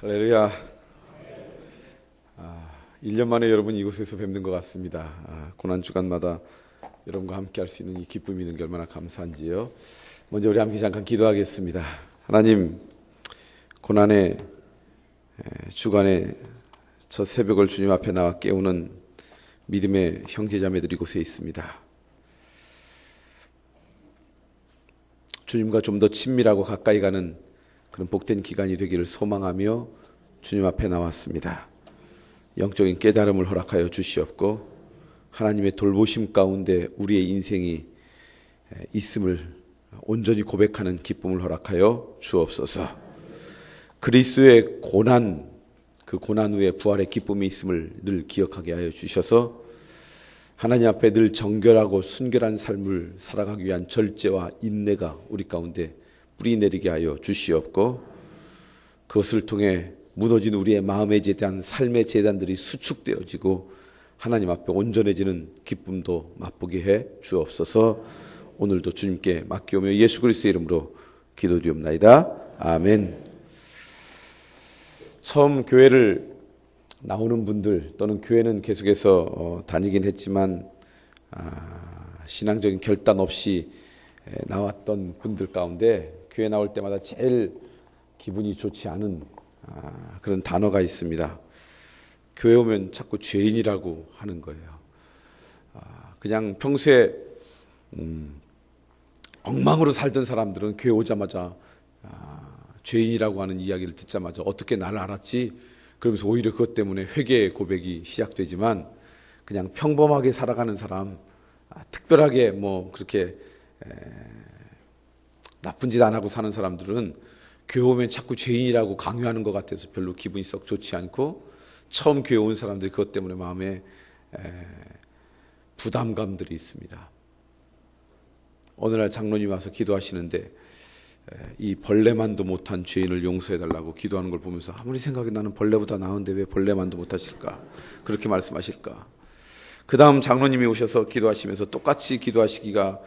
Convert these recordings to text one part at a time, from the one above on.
할렐루야. 1년 만에 여러분 이곳에서 뵙는 것 같습니다. 고난주간마다 여러분과 함께 할 수 있는 이 기쁨이 있는 게 얼마나 감사한지요. 먼저 우리 함께 잠깐 기도하겠습니다. 하나님, 고난의 주간에 첫 새벽을 주님 앞에 나와 깨우는 믿음의 형제자매들이 이곳에 있습니다. 주님과 좀 더 친밀하고 가까이 가는 그런 복된 기간이 되기를 소망하며 주님 앞에 나왔습니다. 영적인 깨달음을 허락하여 주시옵고 하나님의 돌보심 가운데 우리의 인생이 있음을 온전히 고백하는 기쁨을 허락하여 주옵소서. 그리스도의 고난, 그 고난 후에 부활의 기쁨이 있음을 늘 기억하게 하여 주셔서 하나님 앞에 늘 정결하고 순결한 삶을 살아가기 위한 절제와 인내가 우리 가운데 뿌리 내리게 하여 주시옵고 그것을 통해 무너진 우리의 마음에 대한 삶의 재단들이 수축되어지고 하나님 앞에 온전해지는 기쁨도 맛보게 해 주옵소서. 오늘도 주님께 맡기오며 예수 그리스도의 이름으로 기도드리옵나이다. 아멘. 처음 교회를 나오는 분들 또는 교회는 계속해서 다니긴 했지만 신앙적인 결단 없이 나왔던 분들 가운데 교회 나올 때마다 제일 기분이 좋지 않은 그런 단어가 있습니다. 교회 오면 자꾸 죄인이라고 하는 거예요. 그냥 평소에 엉망으로 살던 사람들은 교회 오자마자 죄인이라고 하는 이야기를 듣자마자 어떻게 나를 알았지? 그러면서 오히려 그것 때문에 회개의 고백이 시작되지만 그냥 평범하게 살아가는 사람, 특별하게 뭐 그렇게 나쁜 짓 안 하고 사는 사람들은 교회 오면 자꾸 죄인이라고 강요하는 것 같아서 별로 기분이 썩 좋지 않고 처음 교회 온 사람들이 그것 때문에 마음에 부담감들이 있습니다. 어느 날 장로님 와서 기도하시는데 이 벌레만도 못한 죄인을 용서해달라고 기도하는 걸 보면서 아무리 생각해 나는 벌레보다 나은데 왜 벌레만도 못하실까? 그렇게 말씀하실까? 그 다음 장로님이 오셔서 기도하시면서 똑같이 기도하시기가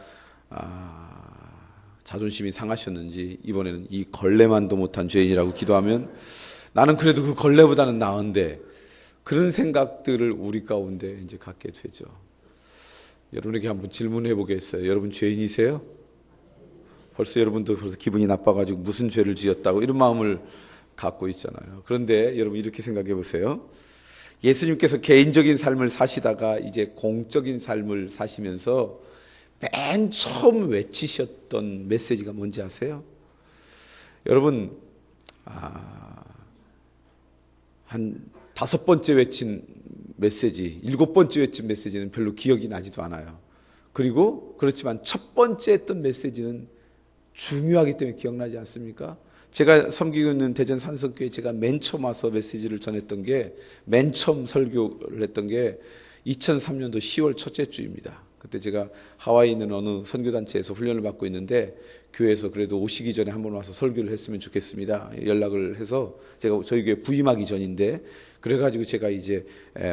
자존심이 상하셨는지 이번에는 이 걸레만도 못한 죄인이라고 기도하면 나는 그래도 그 걸레보다는 나은데 그런 생각들을 우리 가운데 이제 갖게 되죠. 여러분에게 한번 질문해 보겠어요. 여러분 죄인이세요? 벌써 여러분도 벌써 기분이 나빠가지고 무슨 죄를 지었다고 이런 마음을 갖고 있잖아요. 그런데 여러분 이렇게 생각해 보세요. 예수님께서 개인적인 삶을 사시다가 이제 공적인 삶을 사시면서 맨 처음 외치셨던 메시지가 뭔지 아세요? 여러분 한 5번째 외친 메시지, 7번째 외친 메시지는 별로 기억이 나지도 않아요. 그리고 그렇지만 첫 번째 했던 메시지는 중요하기 때문에 기억나지 않습니까? 제가 섬기고 있는 대전 산성교회 제가 맨 처음 와서 메시지를 전했던 게 맨 처음 설교를 했던 게 2003년도 10월 첫째 주입니다. 그때 제가 하와이에 있는 어느 선교단체에서 훈련을 받고 있는데 교회에서 그래도 오시기 전에 한번 와서 설교를 했으면 좋겠습니다. 연락을 해서 제가 저희 교회 부임하기 전인데 그래가지고 제가 이제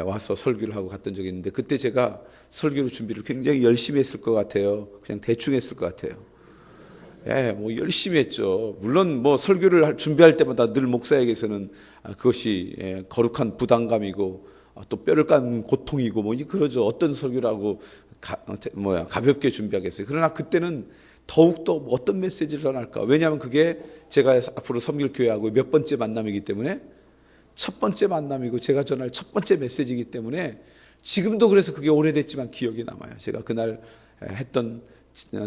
와서 설교를 하고 갔던 적이 있는데 그때 제가 설교를 준비를 굉장히 열심히 했을 것 같아요. 그냥 대충 했을 것 같아요. 뭐 열심히 했죠. 물론 뭐 설교를 준비할 때마다 늘 목사에게서는 그것이 거룩한 부담감이고 또 뼈를 깎는 고통이고 뭐 그러죠. 어떤 설교를 하고 가볍게 준비하겠어요. 그러나 그때는 더욱더 어떤 메시지를 전할까? 왜냐하면 그게 제가 앞으로 섬길 교회하고 몇 번째 만남이기 때문에 첫 번째 만남이고 제가 전할 첫 번째 메시지이기 때문에 지금도 그래서 그게 오래됐지만 기억이 남아요. 제가 그날 했던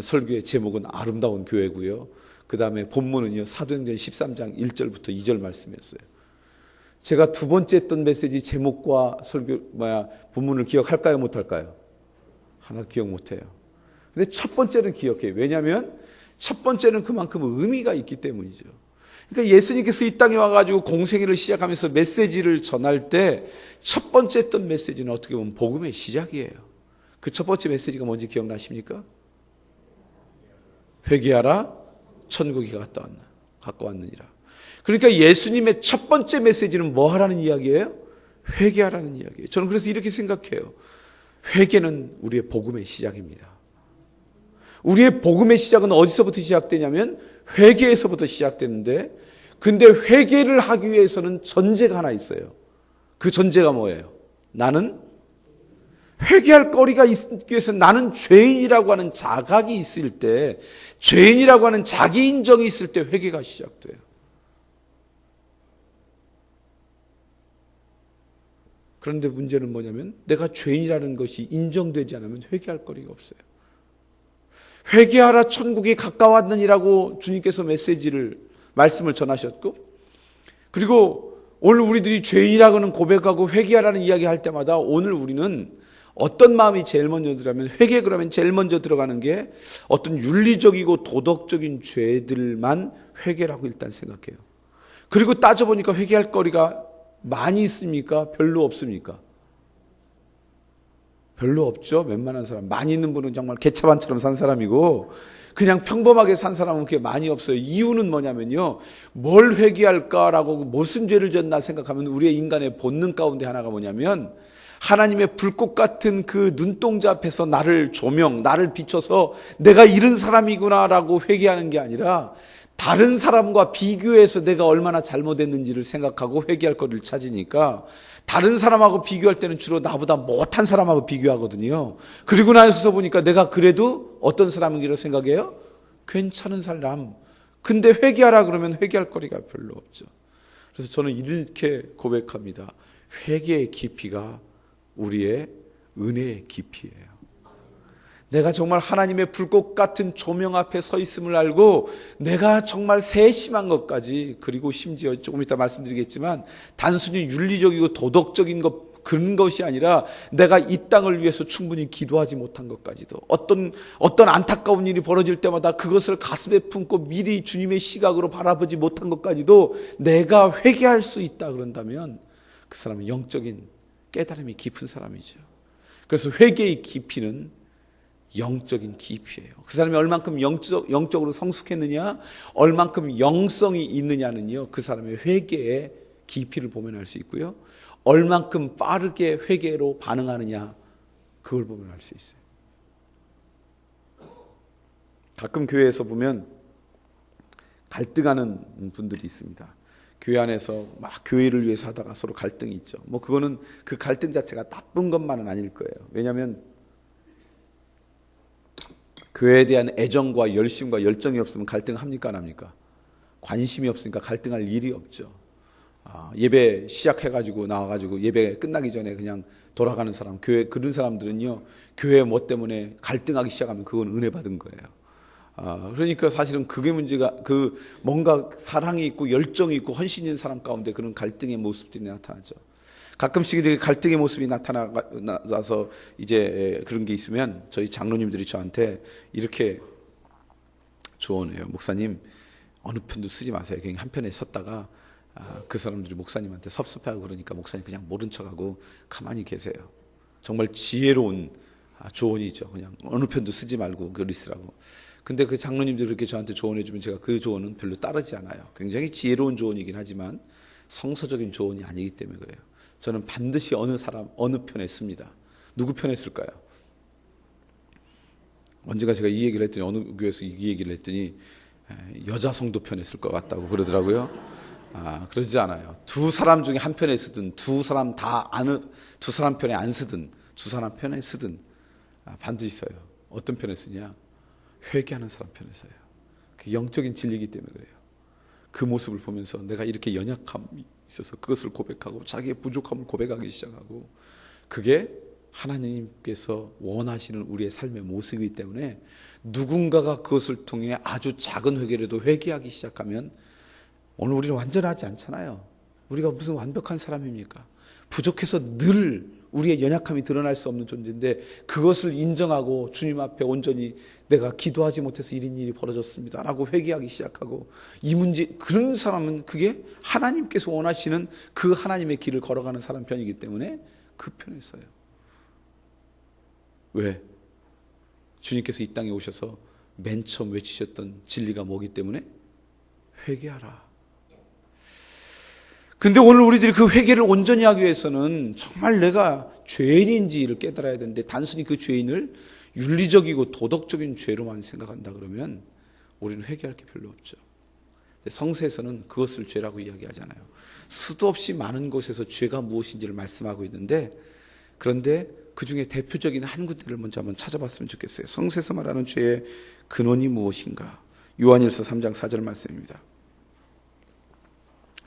설교의 제목은 아름다운 교회고요. 그 다음에 본문은요 사도행전 13장 1절부터 2절 말씀이었어요. 제가 두 번째 했던 메시지 제목과 본문을 기억할까요 못할까요? 하나도 기억 못해요. 근데 첫 번째는 기억해요. 왜냐하면 첫 번째는 그만큼 의미가 있기 때문이죠. 그러니까 예수님께서 이 땅에 와가지고 공생애를 시작하면서 메시지를 전할 때 첫 번째 했던 메시지는 어떻게 보면 복음의 시작이에요. 그 첫 번째 메시지가 뭔지 기억나십니까? 회개하라 천국이 가까웠느니라. 그러니까 예수님의 첫 번째 메시지는 뭐 하라는 이야기예요? 회개하라는 이야기예요. 저는 그래서 이렇게 생각해요. 회개는 우리의 복음의 시작입니다. 우리의 복음의 시작은 어디서부터 시작되냐면 회개에서부터 시작되는데 근데 회개를 하기 위해서는 전제가 하나 있어요. 그 전제가 뭐예요? 나는 회개할 거리가 있기 위해서 나는 죄인이라고 하는 자각이 있을 때, 죄인이라고 하는 자기 인정이 있을 때 회개가 시작돼요. 그런데 문제는 뭐냐면 내가 죄인이라는 것이 인정되지 않으면 회개할 거리가 없어요. 회개하라 천국이 가까웠느니라고 주님께서 말씀을 전하셨고, 그리고 오늘 우리들이 죄인이라고는 고백하고 회개하라는 이야기할 때마다 오늘 우리는 어떤 마음이 제일 먼저 들어가면, 회개 그러면 제일 먼저 들어가는 게 어떤 윤리적이고 도덕적인 죄들만 회개라고 일단 생각해요. 그리고 따져보니까 회개할 거리가 많이 있습니까? 별로 없습니까? 별로 없죠. 웬만한 사람. 많이 있는 분은 정말 개차반처럼 산 사람이고, 그냥 평범하게 산 사람은 그렇게 많이 없어요. 이유는 뭐냐면요, 뭘 회개할까라고 무슨 죄를 졌나 생각하면 우리의 인간의 본능 가운데 하나가 뭐냐면, 하나님의 불꽃 같은 그 눈동자 앞에서 나를 비춰서 내가 이런 사람이구나라고 회개하는 게 아니라, 다른 사람과 비교해서 내가 얼마나 잘못했는지를 생각하고 회개할 거리를 찾으니까, 다른 사람하고 비교할 때는 주로 나보다 못한 사람하고 비교하거든요. 그리고 나서 보니까 내가 그래도 어떤 사람이라고 생각해요? 괜찮은 사람. 근데 회개하라 그러면 회개할 거리가 별로 없죠. 그래서 저는 이렇게 고백합니다. 회개의 깊이가 우리의 은혜의 깊이예요. 내가 정말 하나님의 불꽃 같은 조명 앞에 서 있음을 알고 내가 정말 세심한 것까지, 그리고 심지어 조금 이따 말씀드리겠지만 단순히 윤리적이고 도덕적인 그런 것이 아니라 내가 이 땅을 위해서 충분히 기도하지 못한 것까지도, 어떤 안타까운 일이 벌어질 때마다 그것을 가슴에 품고 미리 주님의 시각으로 바라보지 못한 것까지도 내가 회개할 수 있다 그런다면 그 사람은 영적인 깨달음이 깊은 사람이죠. 그래서 회개의 깊이는 영적인 깊이예요. 그 사람이 얼만큼 영적으로 성숙했느냐, 얼만큼 영성이 있느냐는요, 그 사람의 회개의 깊이를 보면 알 수 있고요, 얼만큼 빠르게 회개로 반응하느냐, 그걸 보면 알 수 있어요. 가끔 교회에서 보면 갈등하는 분들이 있습니다. 교회 안에서 막 교회를 위해서 하다가 서로 갈등이 있죠. 그거는 그 갈등 자체가 나쁜 것만은 아닐 거예요. 왜냐하면 교회에 대한 애정과 열심과 열정이 없으면 갈등합니까, 안 합니까? 관심이 없으니까 갈등할 일이 없죠. 예배 시작해가지고 나와가지고 예배 끝나기 전에 그냥 돌아가는 사람, 그런 사람들은요, 교회 뭐 때문에 갈등하기 시작하면 그건 은혜 받은 거예요. 그러니까 사실은 그게 문제가, 뭔가 사랑이 있고 열정이 있고 헌신이 있는 사람 가운데 그런 갈등의 모습들이 나타나죠. 가끔씩 이렇게 갈등의 모습이 나타나서 이제 그런 게 있으면 저희 장로님들이 저한테 이렇게 조언해요. 목사님, 어느 편도 쓰지 마세요. 그냥 한 편에 섰다가 그 사람들이 목사님한테 섭섭해하고 그러니까 목사님 그냥 모른 척하고 가만히 계세요. 정말 지혜로운 조언이죠. 그냥 어느 편도 쓰지 말고 글을 쓰라고. 근데 그 장로님들이 그렇게 저한테 조언해 주면 제가 그 조언은 별로 따르지 않아요. 굉장히 지혜로운 조언이긴 하지만 성서적인 조언이 아니기 때문에 그래요. 저는 반드시 어느 편에 씁니다. 누구 편에 쓸까요? 언젠가 제가 이 얘기를 했더니, 어느 교회에서 이 얘기를 했더니 여자 성도 편에 쓸 것 같다고 그러더라고요. 그러지 않아요. 두 사람 중에 한 편에 쓰든, 두 사람 편에 안 쓰든, 두 사람 편에 쓰든 반드시 써요. 어떤 편에 쓰냐? 회개하는 사람 편에 써요. 그 영적인 진리이기 때문에 그래요. 그 모습을 보면서 내가 이렇게 연약함이 있어서 그것을 고백하고 자기의 부족함을 고백하기 시작하고, 그게 하나님께서 원하시는 우리의 삶의 모습이기 때문에 누군가가 그것을 통해 아주 작은 회개라도 회개하기 시작하면, 오늘 우리는 완전하지 않잖아요. 우리가 무슨 완벽한 사람입니까? 부족해서 늘 우리의 연약함이 드러날 수 없는 존재인데 그것을 인정하고 주님 앞에 온전히 내가 기도하지 못해서 이런 일이 벌어졌습니다 라고 회개하기 시작하고, 이 문제, 그런 사람은 그게 하나님께서 원하시는 그 하나님의 길을 걸어가는 사람 편이기 때문에 그 편에 서요. 왜? 주님께서 이 땅에 오셔서 맨 처음 외치셨던 진리가 뭐기 때문에? 회개하라. 근데 오늘 우리들이 그 회개를 온전히 하기 위해서는 정말 내가 죄인인지를 깨달아야 되는데, 단순히 그 죄인을 윤리적이고 도덕적인 죄로만 생각한다 그러면 우리는 회개할 게 별로 없죠. 성서에서는 그것을 죄라고 이야기하잖아요. 수도 없이 많은 곳에서 죄가 무엇인지를 말씀하고 있는데, 그런데 그 중에 대표적인 한 군데를 먼저 한번 찾아봤으면 좋겠어요. 성서에서 말하는 죄의 근원이 무엇인가? 요한일서 3장 4절 말씀입니다.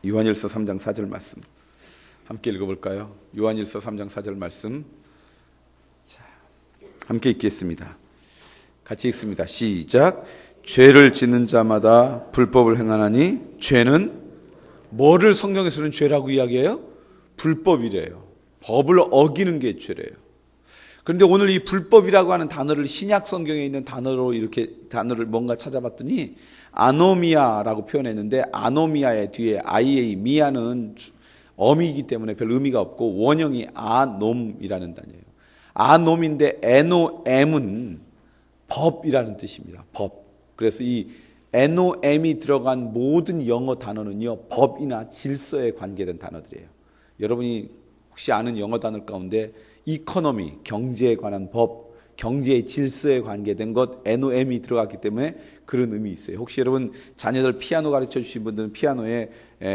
요한일서 3장 4절 말씀 함께 읽어볼까요? 요한일서 3장 4절 말씀, 자, 함께 읽겠습니다. 같이 읽습니다. 시작. 죄를 짓는 자마다 불법을 행하나니 죄는 뭐를 성경에서는 죄라고 이야기해요? 불법이래요. 법을 어기는 게 죄래요. 그런데 오늘 이 불법이라고 하는 단어를 신약 성경에 있는 단어로 이렇게 단어를 뭔가 찾아봤더니 아노미아라고 표현했는데, 아노미아의 뒤에 IA, 미아는 어미이기 때문에 별 의미가 없고 원형이 아놈이라는 단어예요. 아놈인데 NOM은 법이라는 뜻입니다. 법. 그래서 이 NOM이 들어간 모든 영어 단어는요, 법이나 질서에 관계된 단어들이에요. 여러분이 혹시 아는 영어 단어 가운데 이코노미, 경제에 관한 법, 경제의 질서에 관계된 것, NOM이 들어갔기 때문에 그런 의미 있어요. 혹시 여러분 자녀들 피아노 가르쳐 주신 분들은 피아노에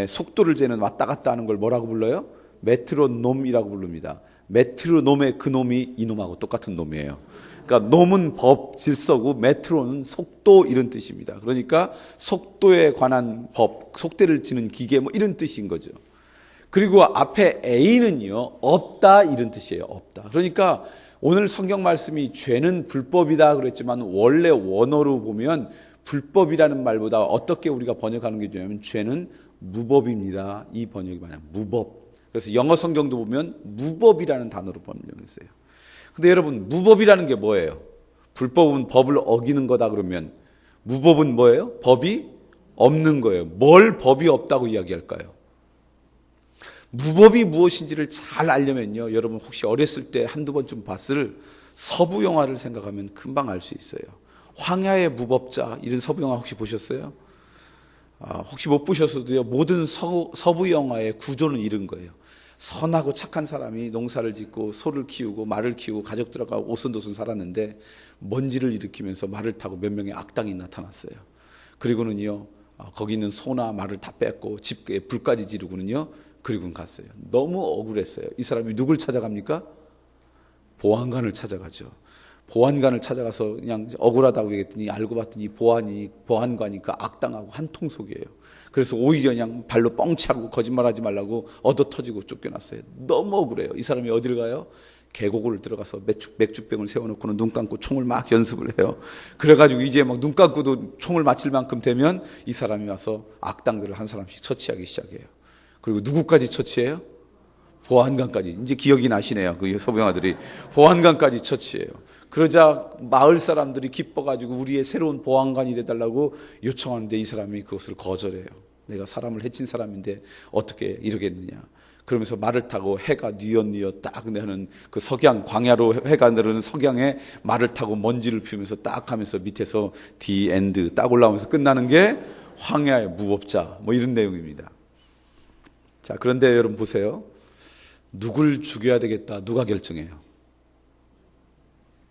속도를 재는 왔다 갔다 하는 걸 뭐라고 불러요? 메트로놈이라고 부릅니다. 메트로놈의 그 놈이 이놈하고 똑같은 놈이에요. 그러니까 놈은 법, 질서고 메트로는 속도, 이런 뜻입니다. 그러니까 속도에 관한 법, 속도를 지는 기계 뭐 이런 뜻인 거죠. 그리고 앞에 A는요, 없다, 이런 뜻이에요. 없다. 그러니까 오늘 성경 말씀이 죄는 불법이다 그랬지만 원래 원어로 보면 불법이라는 말보다 어떻게 우리가 번역하는 게 좋냐면 죄는 무법입니다. 이 번역이 뭐냐, 무법. 그래서 영어 성경도 보면 무법이라는 단어로 번역했어요. 근데 여러분, 무법이라는 게 뭐예요? 불법은 법을 어기는 거다 그러면 무법은 뭐예요? 법이 없는 거예요. 뭘 법이 없다고 이야기할까요? 무법이 무엇인지를 잘 알려면요, 여러분 혹시 어렸을 때 한두 번쯤 봤을 서부 영화를 생각하면 금방 알 수 있어요. 황야의 무법자, 이런 서부 영화 혹시 보셨어요? 혹시 못 보셨어도요, 모든 서부 영화의 구조는 이런 거예요. 선하고 착한 사람이 농사를 짓고 소를 키우고 말을 키우고 가족들하고 오손도손 살았는데 먼지를 일으키면서 말을 타고 몇 명의 악당이 나타났어요. 그리고는요, 거기 있는 소나 말을 다 뺐고 집에 불까지 지르고는요, 그리고는 갔어요. 너무 억울했어요. 이 사람이 누굴 찾아갑니까? 보안관을 찾아가죠. 보안관을 찾아가서 그냥 억울하다고 얘기했더니 알고 봤더니 보안관이 그 악당하고 한 통속이에요. 그래서 오히려 그냥 발로 뻥차고 거짓말하지 말라고 얻어터지고 쫓겨났어요. 너무 억울해요. 이 사람이 어디를 가요? 계곡을 들어가서 맥주병을 세워놓고는 눈 감고 총을 막 연습을 해요. 그래가지고 이제 막 눈 감고도 총을 맞힐 만큼 되면 이 사람이 와서 악당들을 한 사람씩 처치하기 시작해요. 그리고 누구까지 처치해요? 보안관까지. 이제 기억이 나시네요. 그 서부 영화들이 보안관까지 처치해요. 그러자 마을 사람들이 기뻐가지고 우리의 새로운 보안관이 돼달라고 요청하는데 이 사람이 그것을 거절해요. 내가 사람을 해친 사람인데 어떻게 이러겠느냐. 그러면서 말을 타고 해가 뉘엿뉘엿 딱 내는 그 석양, 광야로 해가 내리는 석양에 말을 타고 먼지를 피우면서 딱 하면서 밑에서 디 엔드 딱 올라오면서 끝나는 게 황야의 무법자, 뭐 이런 내용입니다. 자, 그런데 여러분 보세요. 누굴 죽여야 되겠다 누가 결정해요?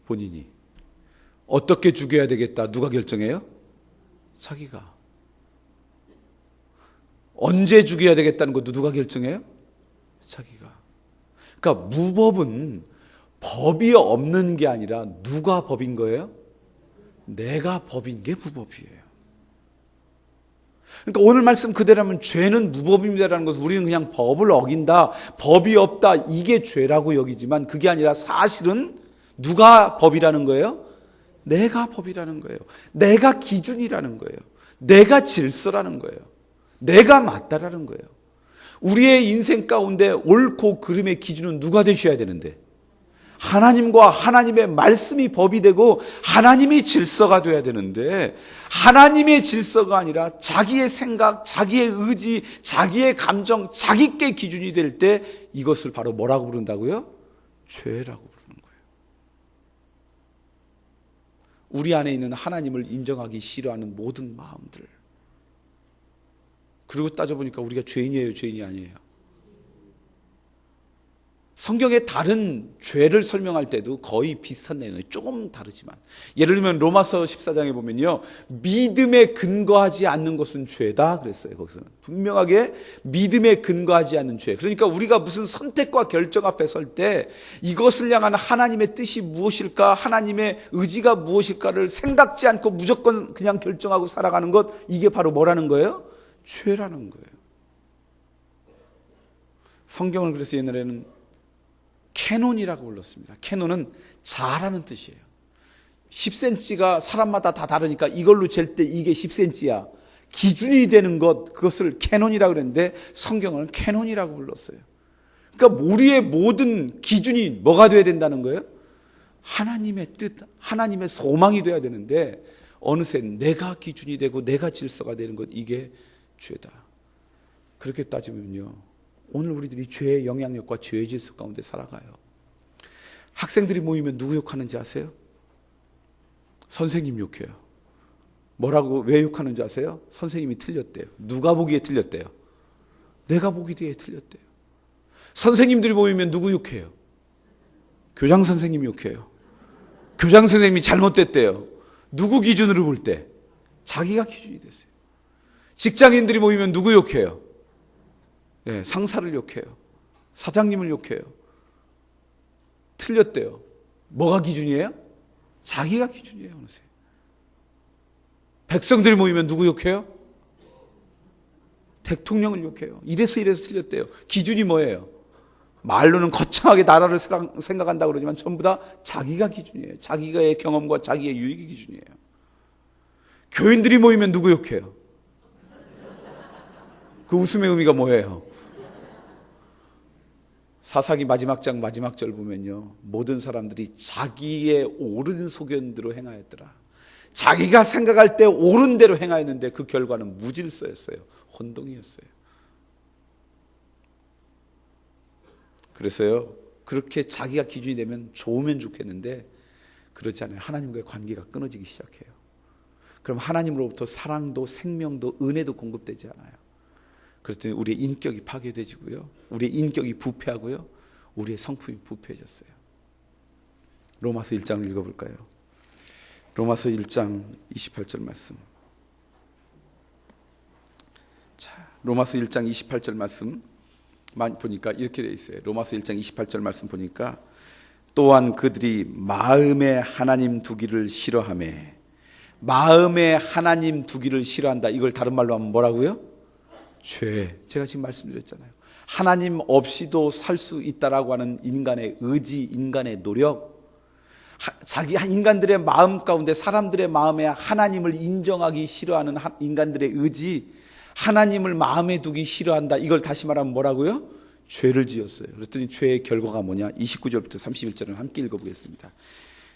본인이. 어떻게 죽여야 되겠다 누가 결정해요? 자기가. 언제 죽여야 되겠다는 것도 누가 결정해요? 자기가. 그러니까 무법은 법이 없는 게 아니라 누가 법인 거예요? 내가 법인 게 무법이에요. 그러니까 오늘 말씀 그대로라면 죄는 무법입니다라는 것은 우리는 그냥 법을 어긴다, 법이 없다, 이게 죄라고 여기지만 그게 아니라 사실은 누가 법이라는 거예요? 내가 법이라는 거예요. 내가 기준이라는 거예요. 내가 질서라는 거예요. 내가 맞다라는 거예요. 우리의 인생 가운데 옳고 그름의 기준은 누가 되셔야 되는데, 하나님과 하나님의 말씀이 법이 되고 하나님이 질서가 돼야 되는데, 하나님의 질서가 아니라 자기의 생각, 자기의 의지, 자기의 감정, 자기께 기준이 될 때 이것을 바로 뭐라고 부른다고요? 죄라고 부르는 거예요. 우리 안에 있는 하나님을 인정하기 싫어하는 모든 마음들. 그리고 따져보니까 우리가 죄인이에요, 죄인이 아니에요? 성경의 다른 죄를 설명할 때도 거의 비슷한 내용이에요. 조금 다르지만. 예를 들면 로마서 14장에 보면요, 믿음에 근거하지 않는 것은 죄다 그랬어요. 거기서는 분명하게 믿음에 근거하지 않는 죄. 그러니까 우리가 무슨 선택과 결정 앞에 설 때 이것을 향한 하나님의 뜻이 무엇일까, 하나님의 의지가 무엇일까를 생각지 않고 무조건 그냥 결정하고 살아가는 것, 이게 바로 뭐라는 거예요? 죄라는 거예요. 성경을 그래서 옛날에는 캐논이라고 불렀습니다. 캐논은 자라는 뜻이에요. 10cm가 사람마다 다 다르니까 이걸로 잴 때 이게 10cm야. 기준이 되는 것, 그것을 캐논이라고 그랬는데 성경은 캐논이라고 불렀어요. 그러니까 우리의 모든 기준이 뭐가 돼야 된다는 거예요? 하나님의 뜻, 하나님의 소망이 돼야 되는데 어느새 내가 기준이 되고 내가 질서가 되는 것, 이게 죄다. 그렇게 따지면요, 오늘 우리들이 죄의 영향력과 죄의 질서 가운데 살아가요. 학생들이 모이면 누구 욕하는지 아세요? 선생님 욕해요. 뭐라고, 왜 욕하는지 아세요? 선생님이 틀렸대요. 누가 보기에 틀렸대요? 내가 보기에 틀렸대요. 선생님들이 모이면 누구 욕해요? 교장 선생님이 욕해요. 교장 선생님이 잘못됐대요. 누구 기준으로 볼 때? 자기가 기준이 됐어요. 직장인들이 모이면 누구 욕해요? 네, 상사를 욕해요. 사장님을 욕해요. 틀렸대요. 뭐가 기준이에요? 자기가 기준이에요. 어느새. 백성들이 모이면 누구 욕해요? 대통령을 욕해요. 이래서 틀렸대요. 기준이 뭐예요? 말로는 거창하게 나라를 생각한다고 그러지만 전부 다 자기가 기준이에요. 자기의 경험과 자기의 유익이 기준이에요. 교인들이 모이면 누구 욕해요? 그 웃음의 의미가 뭐예요? 사사기 마지막 장 마지막 절 보면요, 모든 사람들이 자기의 옳은 소견대로 행하였더라. 자기가 생각할 때 옳은 대로 행하였는데 그 결과는 무질서였어요. 혼동이었어요. 그래서요, 그렇게 자기가 기준이 되면 좋으면 좋겠는데 그렇지 않아요. 하나님과의 관계가 끊어지기 시작해요. 그럼 하나님으로부터 사랑도 생명도 은혜도 공급되지 않아요. 그랬더니 우리의 인격이 파괴되지고요, 우리의 인격이 부패하고요, 우리의 성품이 부패해졌어요. 로마서 1장을 읽어볼까요? 로마서 1장 28절 말씀. 자, 로마서 1장 28절 말씀 보니까 이렇게 되어 있어요. 로마서 1장 28절 말씀 보니까 또한 그들이 마음에 하나님 두기를 싫어하매, 마음에 하나님 두기를 싫어한다. 이걸 다른 말로 하면 뭐라고요? 죄. 제가 지금 말씀드렸잖아요. 하나님 없이도 살 수 있다라고 하는 인간의 의지, 인간의 노력, 자기 인간들의 마음 가운데, 사람들의 마음에 하나님을 인정하기 싫어하는 인간들의 의지, 하나님을 마음에 두기 싫어한다. 이걸 다시 말하면 뭐라고요? 죄를 지었어요. 그랬더니 죄의 결과가 뭐냐? 29절부터 31절을 함께 읽어보겠습니다.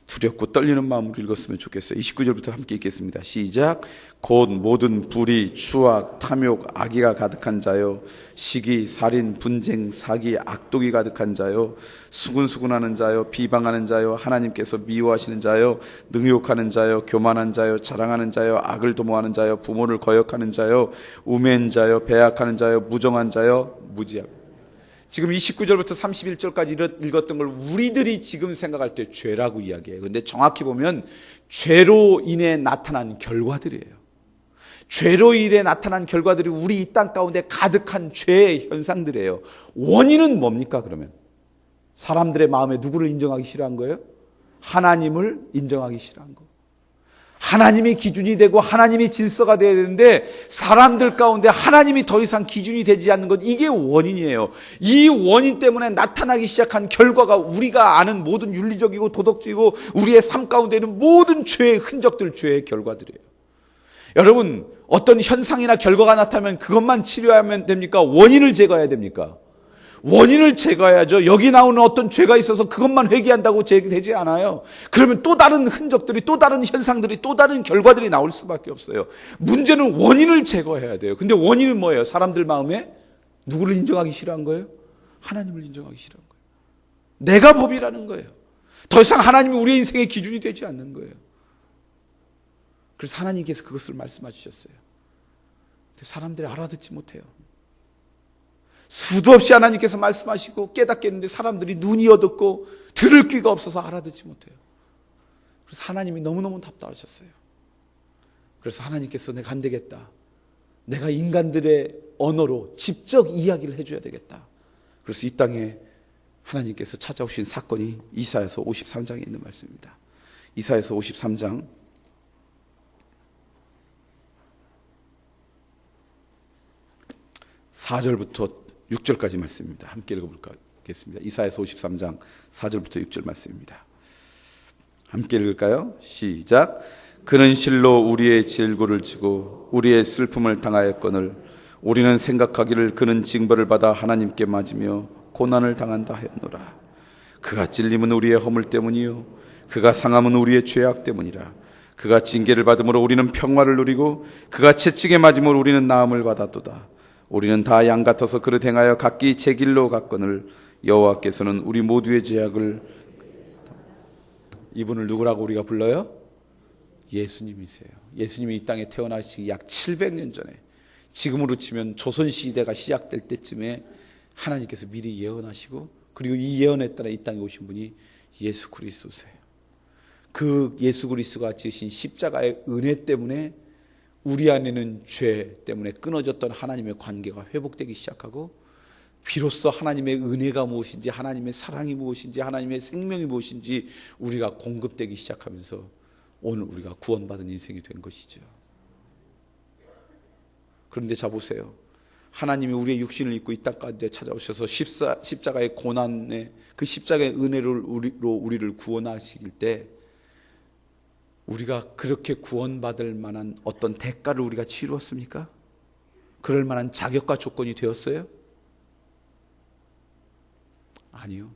두렵고 떨리는 마음으로 읽었으면 좋겠어요. 29절부터 함께 읽겠습니다. 시작. 곧 모든 불의, 추악, 탐욕, 악의가 가득한 자요, 시기, 살인, 분쟁, 사기, 악독이 가득한 자요, 수군수군하는 자요, 비방하는 자요, 하나님께서 미워하시는 자요, 능욕하는 자요, 교만한 자요, 자랑하는 자요, 악을 도모하는 자요, 부모를 거역하는 자요, 우매한 자요, 배약하는 자요, 무정한 자요, 무지하고. 지금 29절부터 31절까지 읽었던 걸 우리들이 지금 생각할 때 죄라고 이야기해요. 그런데 정확히 보면 죄로 인해 나타난 결과들이에요. 죄로 인해 나타난 결과들이 우리 이 땅 가운데 가득한 죄의 현상들이에요. 원인은 뭡니까 그러면? 사람들의 마음에 누구를 인정하기 싫어한 거예요? 하나님을 인정하기 싫어한 거. 하나님이 기준이 되고 하나님이 질서가 되어야 되는데 사람들 가운데 하나님이 더 이상 기준이 되지 않는 것, 이게 원인이에요. 이 원인 때문에 나타나기 시작한 결과가 우리가 아는 모든 윤리적이고 도덕적이고 우리의 삶 가운데 있는 모든 죄의 흔적들, 죄의 결과들이에요. 여러분, 어떤 현상이나 결과가 나타나면 그것만 치료하면 됩니까? 원인을 제거해야 됩니까? 원인을 제거해야죠. 여기 나오는 어떤 죄가 있어서 그것만 회개한다고 제거되지 않아요. 그러면 또 다른 흔적들이, 또 다른 현상들이, 또 다른 결과들이 나올 수밖에 없어요. 문제는 원인을 제거해야 돼요. 근데 원인은 뭐예요? 사람들 마음에 누구를 인정하기 싫어한 거예요? 하나님을 인정하기 싫어한 거예요. 내가 법이라는 거예요. 더 이상 하나님이 우리의 인생의 기준이 되지 않는 거예요. 그래서 하나님께서 그것을 말씀해 주셨어요. 근데 사람들이 알아듣지 못해요. 수도 없이 하나님께서 말씀하시고 깨닫게 했는데 사람들이 눈이 어둡고 들을 귀가 없어서 알아듣지 못해요. 그래서 하나님이 너무너무 답답하셨어요. 그래서 하나님께서 내가 안 되겠다. 내가 인간들의 언어로 직접 이야기를 해줘야 되겠다. 그래서 이 땅에 하나님께서 찾아오신 사건이 이사야서 53장에 있는 말씀입니다. 이사야서 53장 4절부터 6절까지 말씀입니다. 함께 읽어보겠습니다. 이사야서 53장 4절부터 6절 말씀입니다. 함께 읽을까요? 시작. 그는 실로 우리의 질고를 지고 우리의 슬픔을 당하였거늘 우리는 생각하기를 그는 징벌을 받아 하나님께 맞으며 고난을 당한다 하였노라. 그가 찔림은 우리의 허물 때문이요 그가 상함은 우리의 죄악 때문이라. 그가 징계를 받음으로 우리는 평화를 누리고 그가 채찍에 맞음으로 우리는 나음을 받았도다. 우리는 다 양 같아서 그릇 행하여 각기 제 길로 갔거늘 여호와께서는 우리 모두의 죄악을. 이분을 누구라고 우리가 불러요? 예수님이세요. 예수님이 이 땅에 태어나시기 약 700년 전에, 지금으로 치면 조선시대가 시작될 때쯤에 하나님께서 미리 예언하시고, 그리고 이 예언에 따라 이 땅에 오신 분이 예수 그리스도세요. 그 예수 그리스도가 지으신 십자가의 은혜 때문에 우리 안에는 죄 때문에 끊어졌던 하나님의 관계가 회복되기 시작하고, 비로소 하나님의 은혜가 무엇인지, 하나님의 사랑이 무엇인지, 하나님의 생명이 무엇인지 우리가 공급되기 시작하면서 오늘 우리가 구원받은 인생이 된 것이죠. 그런데 자 보세요. 하나님이 우리의 육신을 입고 이 땅 가운데 찾아오셔서 십자가의 고난에, 그 십자가의 은혜로 우리를 구원하시길 때 우리가 그렇게 구원받을 만한 어떤 대가를 우리가 치루었습니까? 그럴 만한 자격과 조건이 되었어요? 아니요.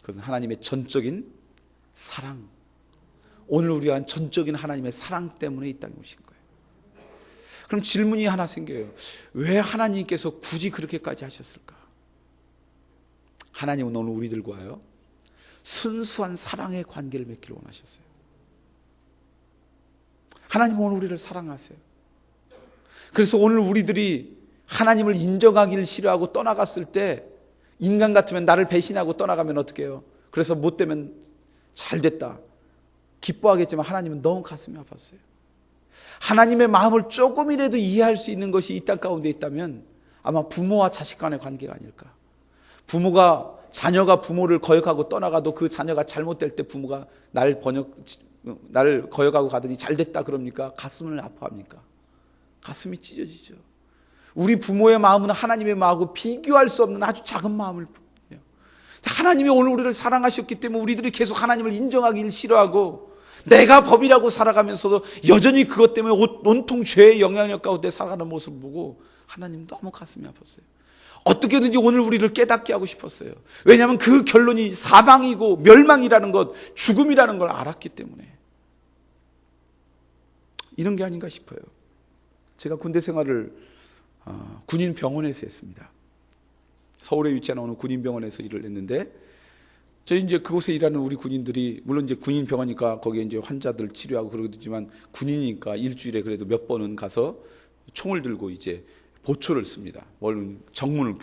그건 하나님의 전적인 사랑, 오늘 우리가 전적인 하나님의 사랑 때문에 이 땅에 오신 거예요. 그럼 질문이 하나 생겨요. 왜 하나님께서 굳이 그렇게까지 하셨을까? 하나님은 오늘 우리들과요 순수한 사랑의 관계를 맺기를 원하셨어요. 하나님은 오늘 우리를 사랑하세요. 그래서 오늘 우리들이 하나님을 인정하기를 싫어하고 떠나갔을 때, 인간 같으면 나를 배신하고 떠나가면 어떻게 해요? 그래서 못되면 잘 됐다 기뻐하겠지만 하나님은 너무 가슴이 아팠어요. 하나님의 마음을 조금이라도 이해할 수 있는 것이 이 땅 가운데 있다면 아마 부모와 자식 간의 관계가 아닐까. 자녀가 부모를 거역하고 떠나가도 그 자녀가 잘못될 때 부모가 날 거역하고 가더니 잘 됐다 그럽니까? 가슴을 아파합니까? 가슴이 찢어지죠. 우리 부모의 마음은 하나님의 마음하고 비교할 수 없는 아주 작은 마음을 뿐이에요. 하나님이 오늘 우리를 사랑하셨기 때문에 우리들이 계속 하나님을 인정하기를 싫어하고 내가 법이라고 살아가면서도 여전히 그것 때문에 온통 죄의 영향력 가운데 살아가는 모습을 보고 하나님 너무 가슴이 아팠어요. 어떻게든지 오늘 우리를 깨닫게 하고 싶었어요. 왜냐하면 그 결론이 사망이고 멸망이라는 것, 죽음이라는 걸 알았기 때문에. 이런 게 아닌가 싶어요. 제가 군대 생활을 군인 병원에서 했습니다. 서울에 위치한 어느 군인 병원에서 일을 했는데, 저희 이제 그곳에 일하는 우리 군인들이, 물론 이제 군인 병원이니까 거기에 이제 환자들 치료하고 그러겠지만 군인이니까 일주일에 그래도 몇 번은 가서 총을 들고 이제 보초를 씁니다. 정문을,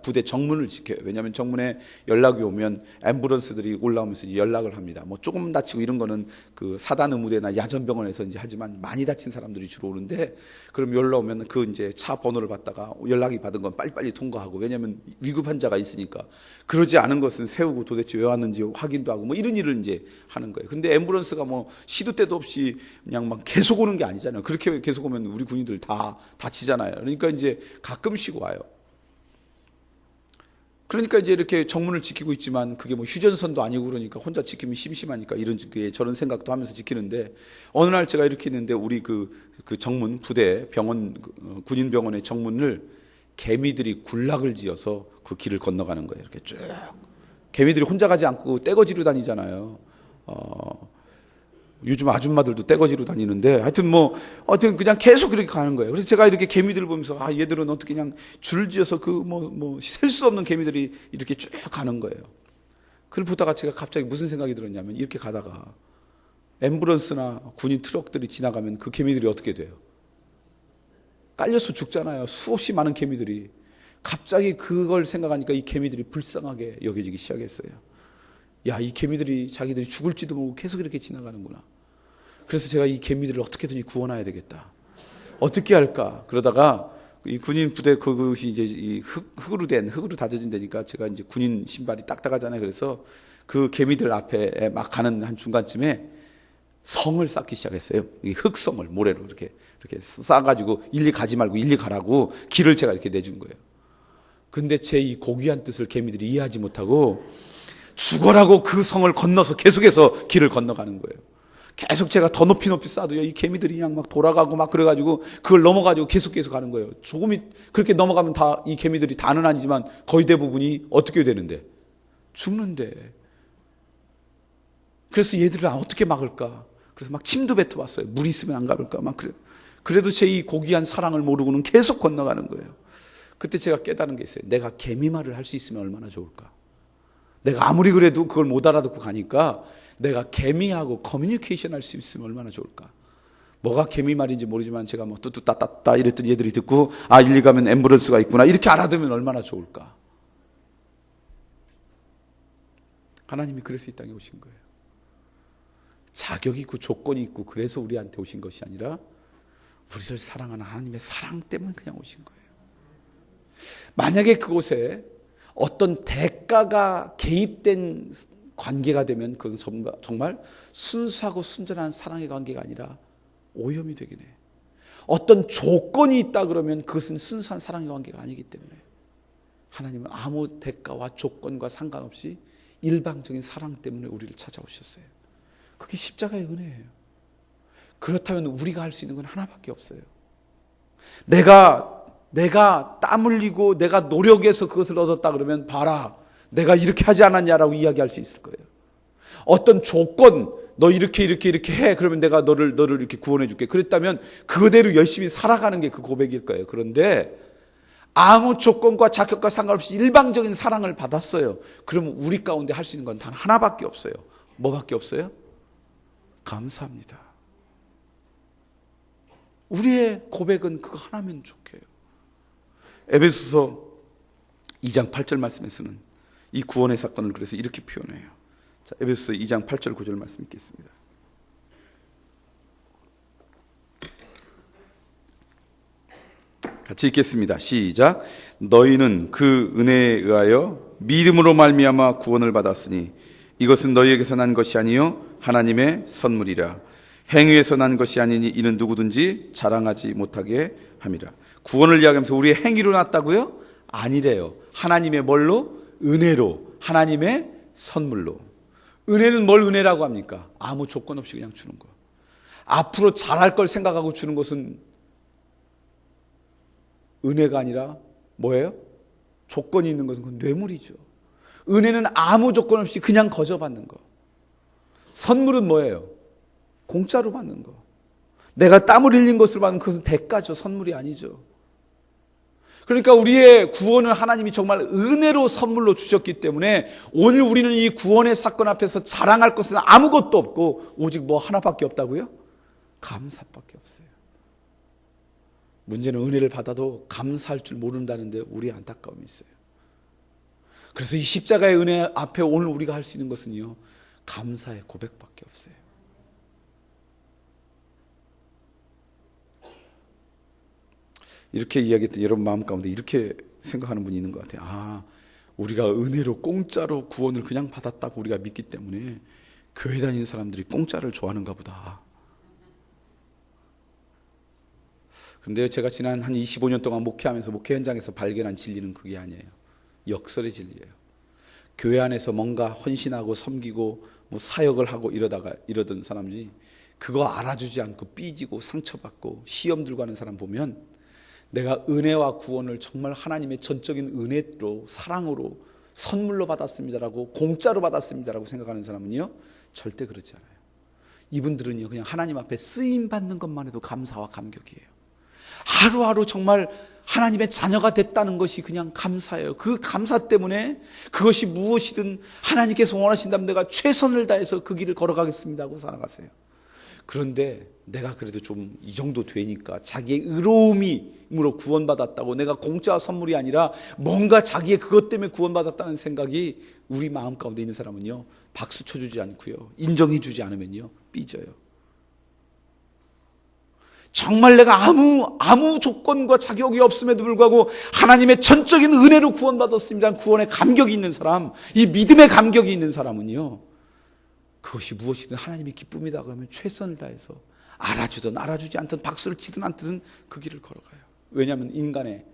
부대 정문을 지켜요. 왜냐하면 정문에 연락이 오면 앰뷸런스들이 올라오면서 이제 연락을 합니다. 뭐 조금 다치고 이런 거는 그 사단 의무대나 야전병원에서 이제 하지만, 많이 다친 사람들이 주로 오는데, 그럼 연락 오면 그 이제 차 번호를 받다가 연락이 받은 건 빨리빨리 통과하고, 왜냐하면 위급 환자가 있으니까. 그러지 않은 것은 세우고 도대체 왜 왔는지 확인도 하고 뭐 이런 일을 이제 하는 거예요. 근데 앰뷸런스가 뭐 시도 때도 없이 그냥 막 계속 오는 게 아니잖아요. 그렇게 계속 오면 우리 군인들 다 다치잖아요. 그러니까 이제 가끔씩 와요. 그러니까 이제 이렇게 정문을 지키고 있지만 그게 뭐 휴전선도 아니고 그러니까 혼자 지키면 심심하니까 저런 생각도 하면서 지키는데, 어느 날 제가 이렇게 있는데 우리 그 정문, 부대 병원, 군인 병원의 정문을 개미들이 군락을 지어서 그 길을 건너가는 거예요. 이렇게 쭉. 개미들이 혼자 가지 않고 떼거지로 다니잖아요. 요즘 아줌마들도 떼거지로 다니는데, 하여튼 그냥 계속 그렇게 가는 거예요. 그래서 제가 이렇게 개미들을 보면서, 얘들은 어떻게 그냥 줄을 지어서 셀 수 없는 개미들이 이렇게 쭉 가는 거예요. 그걸 보다가 제가 갑자기 무슨 생각이 들었냐면, 이렇게 가다가 앰뷸런스나 군인 트럭들이 지나가면 그 개미들이 어떻게 돼요? 깔려서 죽잖아요. 수없이 많은 개미들이. 갑자기 그걸 생각하니까 이 개미들이 불쌍하게 여겨지기 시작했어요. 야, 이 개미들이 자기들이 죽을지도 모르고 계속 이렇게 지나가는구나. 그래서 제가 이 개미들을 어떻게든지 구원해야 되겠다. 어떻게 할까? 그러다가 이 군인 부대 그것이 이제 이 흙으로 다져진 데니까 제가 이제 군인 신발이 딱딱하잖아요. 그래서 그 개미들 앞에 막 가는 한 중간쯤에 성을 쌓기 시작했어요. 이 흙성을 모래로 이렇게 쌓아가지고 일리 가지 말고 일리 가라고 길을 제가 이렇게 내준 거예요. 근데 제 이 고귀한 뜻을 개미들이 이해하지 못하고 죽어라고 그 성을 건너서 계속해서 길을 건너가는 거예요. 계속 제가 더 높이 쌓아도요, 이 개미들이 그냥 막 돌아가고 막 그래가지고 그걸 넘어가지고 계속 가는 거예요. 조금이 그렇게 넘어가면 다 이 개미들이 다는 아니지만 거의 대부분이 어떻게 되는데? 죽는데. 그래서 얘들을 어떻게 막을까? 그래서 막 침도 뱉어봤어요. 물이 있으면 안 가볼까? 막 그래. 그래도 제 이 고귀한 사랑을 모르고는 계속 건너가는 거예요. 그때 제가 깨달은 게 있어요. 내가 개미말을 할 수 있으면 얼마나 좋을까? 내가 아무리 그래도 그걸 못 알아듣고 가니까 내가 개미하고 커뮤니케이션 할 수 있으면 얼마나 좋을까? 뭐가 개미말인지 모르지만 제가 뭐 뚜뚜따따따 이랬더니 얘들이 듣고 아, 일리 가면 앰뷸런스가 있구나 이렇게 알아두면 얼마나 좋을까? 하나님이 그래서 이 땅에 오신 거예요. 자격이 있고 조건이 있고 그래서 우리한테 오신 것이 아니라 우리를 사랑하는 하나님의 사랑 때문에 그냥 오신 거예요. 만약에 그곳에 어떤 대가가 개입된 관계가 되면 그것은 정말 순수하고 순전한 사랑의 관계가 아니라 오염이 되긴 해. 어떤 조건이 있다 그러면 그것은 순수한 사랑의 관계가 아니기 때문에 하나님은 아무 대가와 조건과 상관없이 일방적인 사랑 때문에 우리를 찾아오셨어요. 그게 십자가의 은혜예요. 그렇다면 우리가 할 수 있는 건 하나밖에 없어요. 내가 땀 흘리고 내가 노력해서 그것을 얻었다 그러면 봐라, 내가 이렇게 하지 않았냐라고 이야기할 수 있을 거예요. 어떤 조건, 너 이렇게 해, 그러면 내가 너를 이렇게 구원해 줄게. 그랬다면 그대로 열심히 살아가는 게 그 고백일 거예요. 그런데 아무 조건과 자격과 상관없이 일방적인 사랑을 받았어요. 그러면 우리 가운데 할 수 있는 건 단 하나밖에 없어요. 뭐밖에 없어요? 감사합니다. 우리의 고백은 그거 하나면 좋게요. 에베소서 2장 8절 말씀에서는 이 구원의 사건을 그래서 이렇게 표현해요. 자, 에베소서 2장 8절 9절 말씀 읽겠습니다. 같이 읽겠습니다. 시작. 너희는 그 은혜에 의하여 믿음으로 말미암아 구원을 받았으니 이것은 너희에게서 난 것이 아니요 하나님의 선물이라. 행위에서 난 것이 아니니 이는 누구든지 자랑하지 못하게 함이라. 구원을 이야기하면서 우리의 행위로 났다고요? 아니래요. 하나님의 뭘로? 은혜로. 하나님의 선물로. 은혜는 뭘 은혜라고 합니까? 아무 조건 없이 그냥 주는 거. 앞으로 잘할 걸 생각하고 주는 것은 은혜가 아니라 뭐예요? 조건이 있는 것은 그건 뇌물이죠. 은혜는 아무 조건 없이 그냥 거저받는 거. 선물은 뭐예요? 공짜로 받는 거. 내가 땀을 흘린 것으로 받는 그것은 대가죠. 선물이 아니죠. 그러니까 우리의 구원은 하나님이 정말 은혜로 선물로 주셨기 때문에 오늘 우리는 이 구원의 사건 앞에서 자랑할 것은 아무것도 없고 오직 뭐 하나밖에 없다고요? 감사밖에 없어요. 문제는 은혜를 받아도 감사할 줄 모른다는데 우리의 안타까움이 있어요. 그래서 이 십자가의 은혜 앞에 오늘 우리가 할 수 있는 것은요, 감사의 고백밖에 없어요. 이렇게 이야기했더니 여러분 마음 가운데 이렇게 생각하는 분이 있는 것 같아요. 아, 우리가 은혜로 공짜로 구원을 그냥 받았다고 우리가 믿기 때문에 교회 다니는 사람들이 공짜를 좋아하는가 보다. 그런데 제가 지난 한 25년 동안 목회하면서 목회 현장에서 발견한 진리는 그게 아니에요. 역설의 진리예요. 교회 안에서 뭔가 헌신하고 섬기고 뭐 사역을 하고 이러던 사람들이 그거 알아주지 않고 삐지고 상처받고 시험 들고 하는 사람 보면 내가 은혜와 구원을 정말 하나님의 전적인 은혜로 사랑으로 선물로 받았습니다라고 공짜로 받았습니다라고 생각하는 사람은요 절대 그렇지 않아요. 이분들은요 그냥 하나님 앞에 쓰임 받는 것만 해도 감사와 감격이에요. 하루하루 정말 하나님의 자녀가 됐다는 것이 그냥 감사예요. 그 감사 때문에 그것이 무엇이든 하나님께서 원하신다면 내가 최선을 다해서 그 길을 걸어가겠습니다 하고 살아가세요. 그런데 내가 그래도 좀 이 정도 되니까 자기의 의로움으로 구원받았다고, 내가 공짜 선물이 아니라 뭔가 자기의 그것 때문에 구원받았다는 생각이 우리 마음 가운데 있는 사람은요, 박수 쳐주지 않고요, 인정해주지 않으면요 삐져요. 정말 내가 아무 조건과 자격이 없음에도 불구하고 하나님의 전적인 은혜로 구원받았습니다. 구원의 감격이 있는 사람, 이 믿음의 감격이 있는 사람은요, 그것이 무엇이든 하나님이 기쁨이다 그러면 최선을 다해서 알아주든 알아주지 않든 박수를 치든 않든 그 길을 걸어가요. 왜냐하면 인간의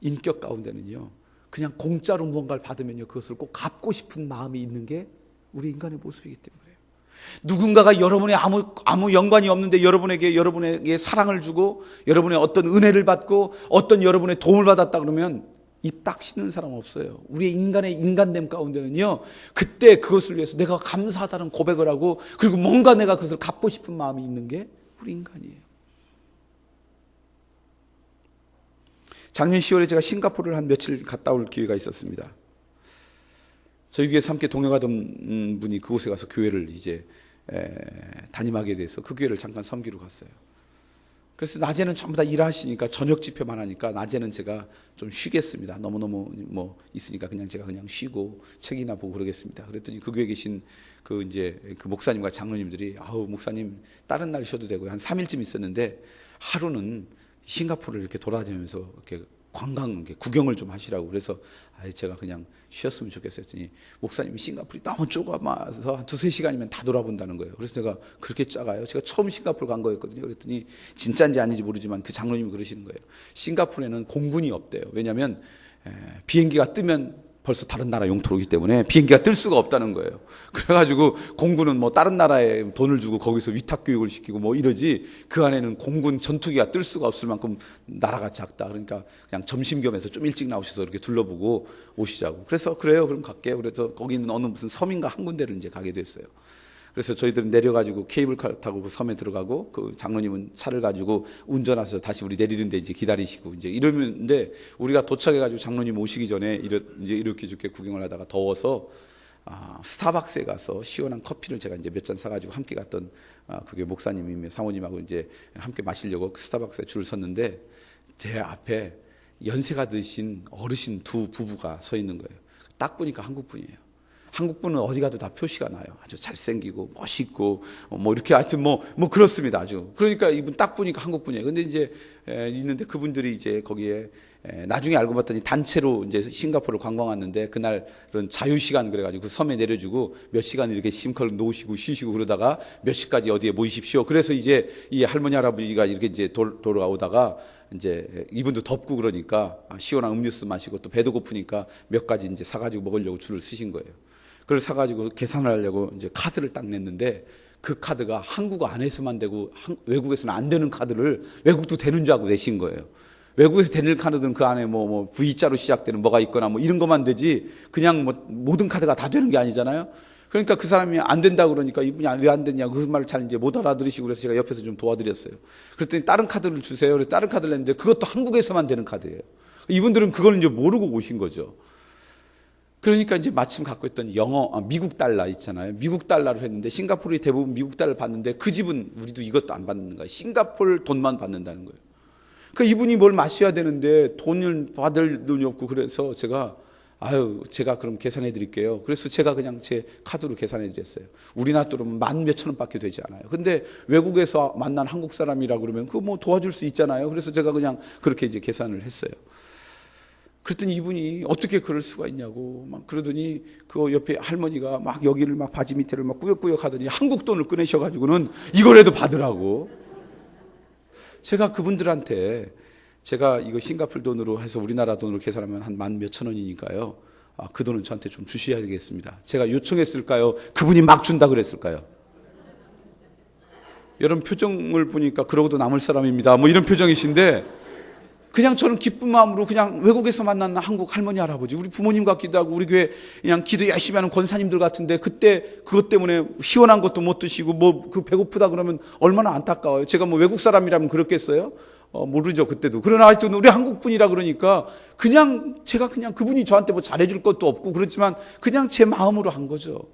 인격 가운데는요, 그냥 공짜로 무언가를 받으면요 그것을 꼭 갚고 싶은 마음이 있는 게 우리 인간의 모습이기 때문에 그래요. 누군가가 여러분의 아무 연관이 없는데 여러분에게 사랑을 주고 여러분의 어떤 은혜를 받고 어떤 여러분의 도움을 받았다 그러면 입 딱 씻는 사람 없어요. 우리의 인간의 인간됨 가운데는요, 그때 그것을 위해서 내가 감사하다는 고백을 하고, 그리고 뭔가 내가 그것을 갚고 싶은 마음이 있는 게 우리 인간이에요. 작년 10월에 제가 싱가포르를 한 며칠 갔다 올 기회가 있었습니다. 저희 교회에서 함께 동역하던 분이 그곳에 가서 교회를 이제 담임하게 돼서 그 교회를 잠깐 섬기러 갔어요. 그래서 낮에는 전부 다 일하시니까 저녁 집회만 하니까 낮에는 제가 좀 쉬겠습니다. 너무너무 있으니까 제가 그냥 쉬고 책이나 보고 그러겠습니다. 그랬더니 그 교회에 계신 그 목사님과 장로님들이, 목사님 다른 날 쉬어도 되고, 한 3일쯤 있었는데 하루는 싱가포르를 이렇게 돌아다니면서 이렇게 구경을 좀 하시라고. 그래서 제가 그냥 쉬었으면 좋겠어요 했더니, 목사님이 싱가포르이 너무 좁아서 한 2-3시간이면 다 돌아본다는 거예요. 그래서 제가, 그렇게 작아요? 제가 처음 싱가포르 간 거였거든요. 그랬더니 진짜인지 아닌지 모르지만 그 장로님이 그러시는 거예요. 싱가포르에는 공군이 없대요. 왜냐하면 비행기가 뜨면 벌써 다른 나라 영토이기 때문에 비행기가 뜰 수가 없다는 거예요. 그래가지고 공군은 다른 나라에 돈을 주고 거기서 위탁 교육을 시키고 이러지, 그 안에는 공군 전투기가 뜰 수가 없을 만큼 나라가 작다. 그러니까 그냥 점심 겸해서 좀 일찍 나오셔서 이렇게 둘러보고 오시자고. 그래서 그래요, 그럼 갈게요. 그래서 거기는 어느 무슨 섬인가 한 군데를 이제 가게 됐어요. 그래서 저희들은 내려가지고 케이블카 타고 그 섬에 들어가고, 그 장로님은 차를 가지고 운전하셔서 다시 우리 내리는데 이제 기다리시고 이러는데, 우리가 도착해가지고 장로님 오시기 전에 이렇게 저렇게 구경을 하다가 더워서 스타벅스에 가서 시원한 커피를 제가 이제 몇 잔 사가지고 함께 갔던 그게 목사님이며 사모님하고 이제 함께 마시려고 스타벅스에 줄을 섰는데, 제 앞에 연세가 드신 어르신 두 부부가 서 있는 거예요. 딱 보니까 한국 분이에요. 한국 분은 어디 가도 다 표시가 나요. 아주 잘생기고 멋있고 이렇게 하여튼 그렇습니다. 아주. 그러니까 이분 딱 보니까 한국 분이에요. 근데 이제 있는데 그분들이 이제 거기에 나중에 알고 봤더니 단체로 이제 싱가포르를 관광 왔는데, 그날은 자유 시간 그래가지고 그 섬에 내려주고 몇 시간 이렇게 심컬 놓으시고 쉬시고 그러다가 몇 시까지 어디에 모이십시오. 그래서 이제 이 할머니 할아버지가 이렇게 이제 돌아오다가 이제 이분도 덥고 그러니까 시원한 음료수 마시고 또 배도 고프니까 몇 가지 이제 사가지고 먹으려고 줄을 쓰신 거예요. 그걸 사가지고 계산을 하려고 이제 카드를 딱 냈는데, 그 카드가 한국 안에서만 되고 외국에서는 안 되는 카드를 외국도 되는 줄 알고 내신 거예요. 외국에서 되는 카드는 그 안에 V자로 시작되는 뭐가 있거나 이런 것만 되지, 그냥 모든 카드가 다 되는 게 아니잖아요. 그러니까 그 사람이 안 된다 그러니까 이분이 왜 안 됐냐, 그 말을 잘 이제 못 알아들으시고, 그래서 제가 옆에서 좀 도와드렸어요. 그랬더니 다른 카드를 주세요. 그래서 다른 카드를 냈는데 그것도 한국에서만 되는 카드예요. 이분들은 그걸 이제 모르고 오신 거죠. 그러니까 이제 마침 갖고 있던 미국 달러 있잖아요. 미국 달러를 했는데, 싱가포르이 대부분 미국 달러를 받는데, 그 집은 우리도 이것도 안 받는 거예요. 싱가포르 돈만 받는다는 거예요. 그러니까 이분이 뭘 마셔야 되는데 돈을 받을 돈이 없고, 그래서 제가 그럼 계산해 드릴게요. 그래서 제가 그냥 제 카드로 계산해 드렸어요. 우리나라 돈은 10,000몇천 원밖에 되지 않아요. 근데 외국에서 만난 한국 사람이라 그러면 그거 도와줄 수 있잖아요. 그래서 제가 그냥 그렇게 이제 계산을 했어요. 그랬더니 이분이 어떻게 그럴 수가 있냐고 그러더니, 그 옆에 할머니가 여기를 바지 밑에를 꾸역꾸역 하더니 한국 돈을 꺼내셔가지고는 이거라도 받으라고. 제가 그분들한테, 제가 이거 싱가포르 돈으로 해서 우리나라 돈으로 계산하면 한 10,000몇천 원이니까요. 그 돈은 저한테 좀 주셔야 되겠습니다. 제가 요청했을까요? 그분이 막 준다 그랬을까요? 여러분 표정을 보니까 그러고도 남을 사람입니다. 이런 표정이신데, 그냥 저는 기쁜 마음으로 그냥 외국에서 만난 한국 할머니 할아버지, 우리 부모님 같기도 하고, 우리 교회 그냥 기도 열심히 하는 권사님들 같은데, 그때 그것 때문에 시원한 것도 못 드시고 그 배고프다 그러면 얼마나 안타까워요. 제가 외국 사람이라면 그렇겠어요? 모르죠, 그때도. 그러나 하여튼 우리 한국 분이라 그러니까 제가 그냥 그분이 저한테 잘해줄 것도 없고 그렇지만 그냥 제 마음으로 한 거죠.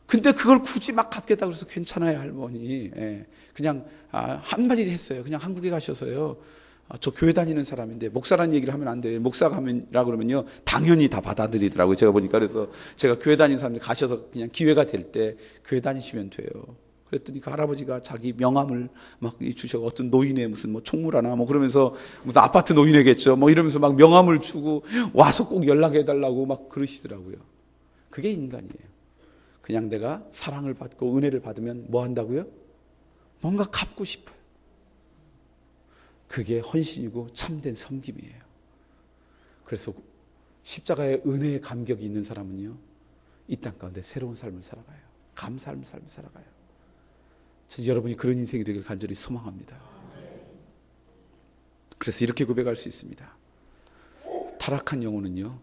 근데 그걸 굳이 막 갚겠다고 해서 괜찮아요, 할머니. 예. 그냥 한마디 했어요. 그냥 한국에 가셔서요. 저 교회 다니는 사람인데 목사라는 얘기를 하면 안 돼요. 목사가 하면라 그러면요 당연히 다 받아들이더라고요. 제가 보니까. 그래서 제가 교회 다니는 사람들 가셔서 그냥 기회가 될 때 교회 다니시면 돼요. 그랬더니 그 할아버지가 자기 명함을 막 주셔. 어떤 노인의 무슨 뭐 총무라나 뭐 그러면서 무슨 아파트 노인회겠죠. 뭐 이러면서 막 명함을 주고 와서 꼭 연락해 달라고 막 그러시더라고요. 그게 인간이에요. 그냥 내가 사랑을 받고 은혜를 받으면 뭐 한다고요? 뭔가 갚고 싶어요. 그게 헌신이고 참된 섬김이에요. 그래서 십자가의 은혜의 감격이 있는 사람은요, 이 땅 가운데 새로운 삶을 살아가요. 감사하는 삶을 살아가요. 저 여러분이 그런 인생이 되길 간절히 소망합니다. 그래서 이렇게 고백할 수 있습니다. 타락한 영혼은요,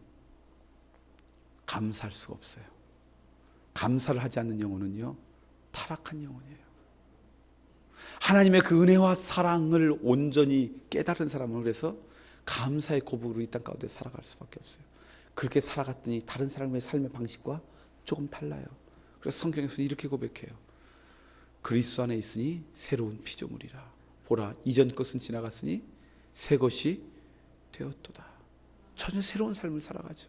감사할 수가 없어요. 감사를 하지 않는 영혼은요, 타락한 영혼이에요. 하나님의 그 은혜와 사랑을 온전히 깨달은 사람은 그래서 감사의 고백으로 이 땅 가운데 살아갈 수밖에 없어요. 그렇게 살아갔더니 다른 사람의 삶의 방식과 조금 달라요. 그래서 성경에서 이렇게 고백해요. 그리스도 안에 있으니 새로운 피조물이라. 보라, 이전 것은 지나갔으니 새 것이 되었도다. 전혀 새로운 삶을 살아가죠.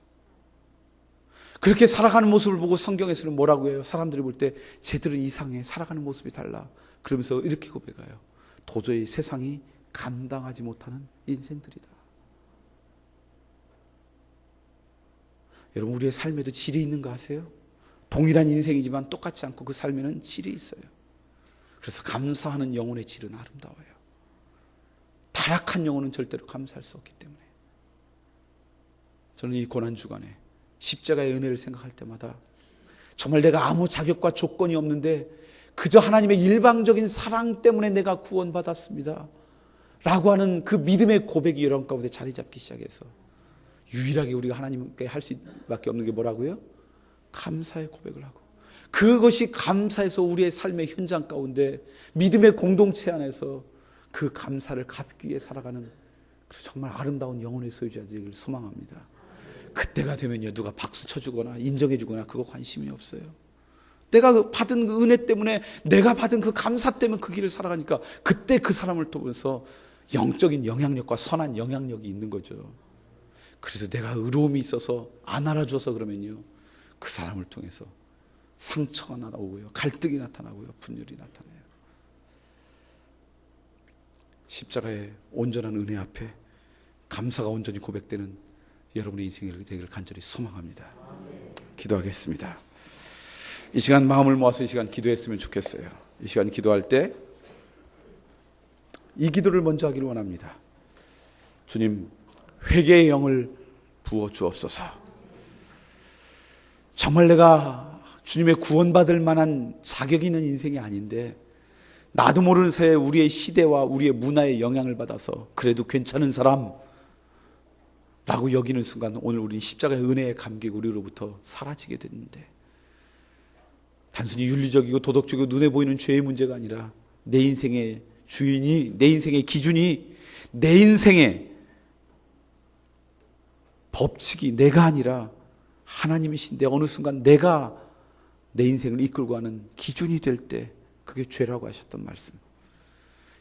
그렇게 살아가는 모습을 보고 성경에서는 뭐라고 해요? 사람들이 볼 때 쟤들은 이상해. 살아가는 모습이 달라. 그러면서 이렇게 고백해요. 도저히 세상이 감당하지 못하는 인생들이다. 여러분, 우리의 삶에도 질이 있는 거 아세요? 동일한 인생이지만 똑같지 않고 그 삶에는 질이 있어요. 그래서 감사하는 영혼의 질은 아름다워요. 타락한 영혼은 절대로 감사할 수 없기 때문에. 저는 이 고난주간에 십자가의 은혜를 생각할 때마다 정말 내가 아무 자격과 조건이 없는데 그저 하나님의 일방적인 사랑 때문에 내가 구원받았습니다 라고 하는 그 믿음의 고백이 여러분 가운데 자리 잡기 시작해서 유일하게 우리가 하나님께 할 수 밖에 없는 게 뭐라고요? 감사의 고백을 하고, 그것이 감사해서 우리의 삶의 현장 가운데 믿음의 공동체 안에서 그 감사를 갖기 위해 살아가는 정말 아름다운 영혼의 소유자 되기를 소망합니다. 그때가 되면요, 누가 박수 쳐주거나 인정해주거나 그거 관심이 없어요. 내가 받은 그 은혜 때문에, 내가 받은 그 감사 때문에 그 길을 살아가니까 그때 그 사람을 통해서 영적인 영향력과 선한 영향력이 있는 거죠. 그래서 내가 의로움이 있어서 안 알아줘서 그러면요, 그 사람을 통해서 상처가 나오고요, 갈등이 나타나고요, 분열이 나타나요. 십자가의 온전한 은혜 앞에 감사가 온전히 고백되는 여러분의 인생이 되기를 간절히 소망합니다. 기도하겠습니다. 이 시간 마음을 모아서 이 시간 기도했으면 좋겠어요. 이 시간 기도할 때 이 기도를 먼저 하기를 원합니다. 주님, 회개의 영을 부어 주옵소서. 정말 내가 주님의 구원받을 만한 자격이 있는 인생이 아닌데 나도 모르는 사이에 우리의 시대와 우리의 문화의 영향을 받아서 그래도 괜찮은 사람 라고 여기는 순간 오늘 우리 십자가의 은혜의 감격이 우리로부터 사라지게 됐는데, 단순히 윤리적이고 도덕적이고 눈에 보이는 죄의 문제가 아니라 내 인생의 주인이, 내 인생의 기준이, 내 인생의 법칙이 내가 아니라 하나님이신데 어느 순간 내가 내 인생을 이끌고 가는 기준이 될 때 그게 죄라고 하셨던 말씀.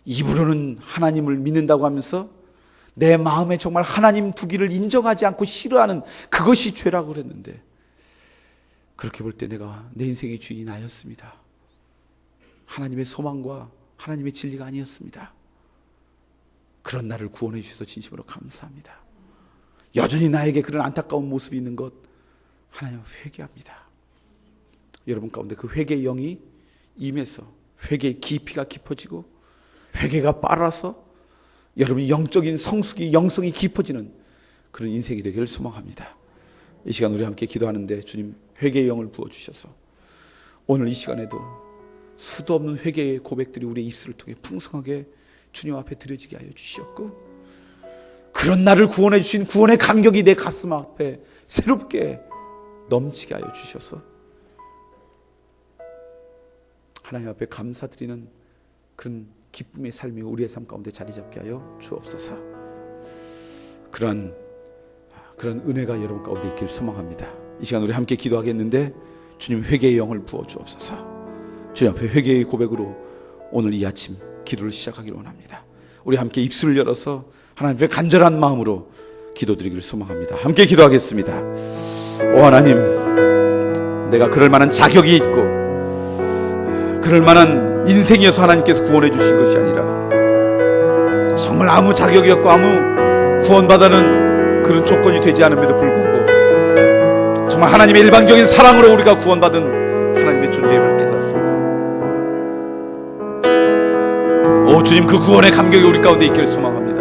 입으로는 하나님을 믿는다고 하면서 내 마음에 정말 하나님 두기를 인정하지 않고 싫어하는 그것이 죄라고 그랬는데, 그렇게 볼 때 내가 내 인생의 주인이 나였습니다. 하나님의 소망과 하나님의 진리가 아니었습니다. 그런 나를 구원해 주셔서 진심으로 감사합니다. 여전히 나에게 그런 안타까운 모습이 있는 것 하나님 회개합니다. 여러분 가운데 그 회개의 영이 임해서 회개의 깊이가 깊어지고 회개가 빨라서 여러분이 영적인 성숙이, 영성이 깊어지는 그런 인생이 되기를 소망합니다. 이 시간 우리 함께 기도하는데 주님 회개의 영을 부어주셔서 오늘 이 시간에도 수도 없는 회개의 고백들이 우리의 입술을 통해 풍성하게 주님 앞에 드려지게 하여 주시옵고, 그런 나를 구원해 주신 구원의 감격이 내 가슴 앞에 새롭게 넘치게 하여 주셔서 하나님 앞에 감사드리는 그런 기쁨의 삶이 우리의 삶 가운데 자리 잡게 하여 주옵소서. 그런 은혜가 여러분 가운데 있기를 소망합니다. 이 시간 우리 함께 기도하겠는데 주님 회개의 영을 부어 주옵소서. 주님 앞에 회개의 고백으로 오늘 이 아침 기도를 시작하기를 원합니다. 우리 함께 입술을 열어서 하나님 앞에 간절한 마음으로 기도드리기를 소망합니다. 함께 기도하겠습니다. 오 하나님, 내가 그럴 만한 자격이 있고 그럴 만한 인생이어서 하나님께서 구원해 주신 것이 아니라 정말 아무 자격이 없고 아무 구원받아는 그런 조건이 되지 않음에도 불구하고 정말 하나님의 일방적인 사랑으로 우리가 구원받은 하나님의 존재임을 깨닫습니다. 오 주님, 그 구원의 감격이 우리 가운데 있기를 소망합니다.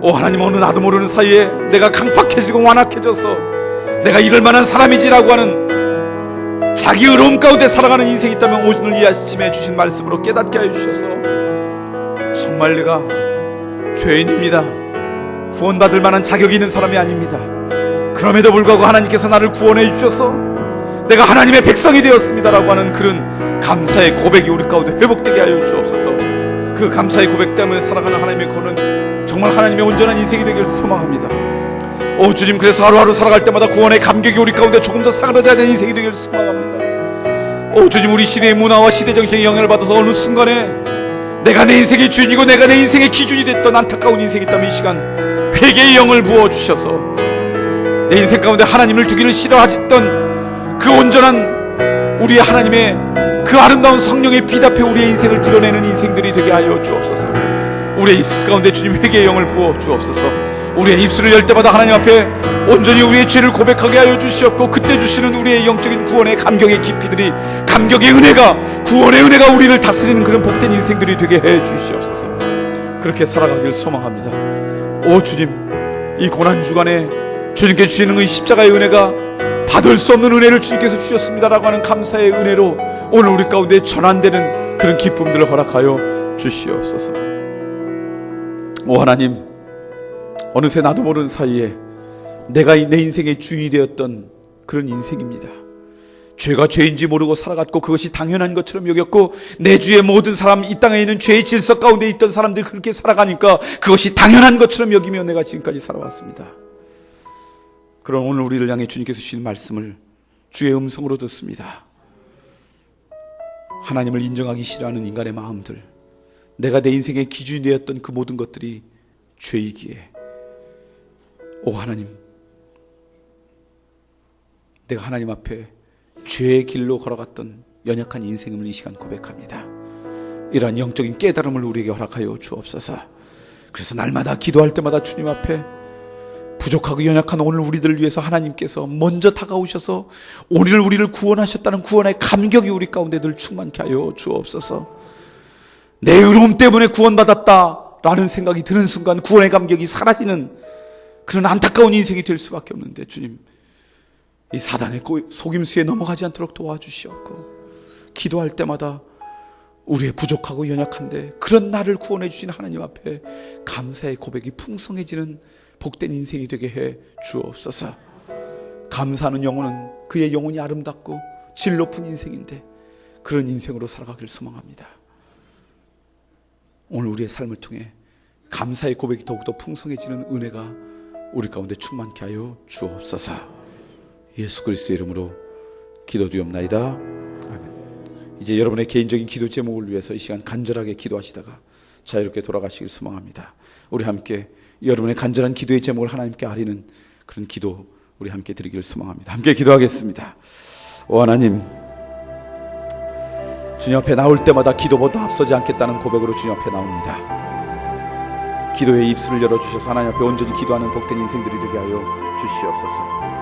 오 하나님, 어느 나도 모르는 사이에 내가 강팍해지고 완악해져서 내가 이럴 만한 사람이지라고 하는 자기 의로움 가운데 살아가는 인생이 있다면 오늘 이 아침에 주신 말씀으로 깨닫게 하여 주셔서 정말 내가 죄인입니다. 구원받을 만한 자격이 있는 사람이 아닙니다. 그럼에도 불구하고 하나님께서 나를 구원해 주셔서 내가 하나님의 백성이 되었습니다라고 하는 그런 감사의 고백이 우리 가운데 회복되게 하여 주옵소서. 그 감사의 고백 때문에 살아가는 하나님의 거는 정말 하나님의 온전한 인생이 되기를 소망합니다. 오 주님, 그래서 하루하루 살아갈 때마다 구원의 감격이 우리 가운데 조금 더 사그라져야 되는 인생이 되기를 소망합니다. 오 주님, 우리 시대의 문화와 시대 정신의 영향을 받아서 어느 순간에 내가 내 인생의 주인이고 내가 내 인생의 기준이 됐던 안타까운 인생이 있다면 이 시간 회개의 영을 부어주셔서 내 인생 가운데 하나님을 두기를 싫어하셨던 그 온전한 우리의 하나님의 그 아름다운 성령의 빛 앞에 우리의 인생을 드러내는 인생들이 되게 하여 주옵소서. 우리의 입술 가운데 주님 회개의 영을 부어 주옵소서. 우리의 입술을 열 때마다 하나님 앞에 온전히 우리의 죄를 고백하게 하여 주시옵고 그때 주시는 우리의 영적인 구원의 감격의 깊이들이, 감격의 은혜가, 구원의 은혜가 우리를 다스리는 그런 복된 인생들이 되게 해 주시옵소서. 그렇게 살아가기를 소망합니다. 오 주님, 이 고난주간에 주님께 주시는 이 십자가의 은혜가 받을 수 없는 은혜를 주님께서 주셨습니다라고 하는 감사의 은혜로 오늘 우리 가운데 전환되는 그런 기쁨들을 허락하여 주시옵소서. 오 하나님, 어느새 나도 모르는 사이에 내가 내 인생의 주인이 되었던 그런 인생입니다. 죄가 죄인지 모르고 살아갔고 그것이 당연한 것처럼 여겼고 내 주위의 모든 사람, 이 땅에 있는 죄의 질서 가운데 있던 사람들이 그렇게 살아가니까 그것이 당연한 것처럼 여기며 내가 지금까지 살아왔습니다. 그럼 오늘 우리를 향해 주님께서 주신 말씀을 주의 음성으로 듣습니다. 하나님을 인정하기 싫어하는 인간의 마음들, 내가 내 인생의 기준이 되었던 그 모든 것들이 죄이기에 오 하나님, 내가 하나님 앞에 죄의 길로 걸어갔던 연약한 인생을 이 시간 고백합니다. 이러한 영적인 깨달음을 우리에게 허락하여 주옵소서. 그래서 날마다 기도할 때마다 주님 앞에 부족하고 연약한 오늘 우리들을 위해서 하나님께서 먼저 다가오셔서 오늘 우리를 구원하셨다는 구원의 감격이 우리 가운데 늘 충만케 하여 주옵소서. 내 의로움 때문에 구원받았다라는 생각이 드는 순간 구원의 감격이 사라지는 그런 안타까운 인생이 될 수밖에 없는데 주님, 이 사단의 속임수에 넘어가지 않도록 도와주시옵고 기도할 때마다 우리의 부족하고 연약한데 그런 나를 구원해 주신 하나님 앞에 감사의 고백이 풍성해지는 복된 인생이 되게 해 주옵소서. 감사하는 영혼은 그의 영혼이 아름답고 질 높은 인생인데 그런 인생으로 살아가길 소망합니다. 오늘 우리의 삶을 통해 감사의 고백이 더욱더 풍성해지는 은혜가 우리 가운데 충만케 하여 주옵소서. 예수 그리스도의 이름으로 기도드리옵나이다. 아멘. 이제 여러분의 개인적인 기도 제목을 위해서 이 시간 간절하게 기도하시다가 자유롭게 돌아가시길 소망합니다. 우리 함께 여러분의 간절한 기도의 제목을 하나님께 아리는 그런 기도 우리 함께 드리기를 소망합니다. 함께 기도하겠습니다. 오 하나님, 주님 앞에 나올 때마다 기도보다 앞서지 않겠다는 고백으로 주님 앞에 나옵니다. 기도의 입술을 열어주셔서 하나님 앞에 온전히 기도하는 복된 인생들이 되게 하여 주시옵소서.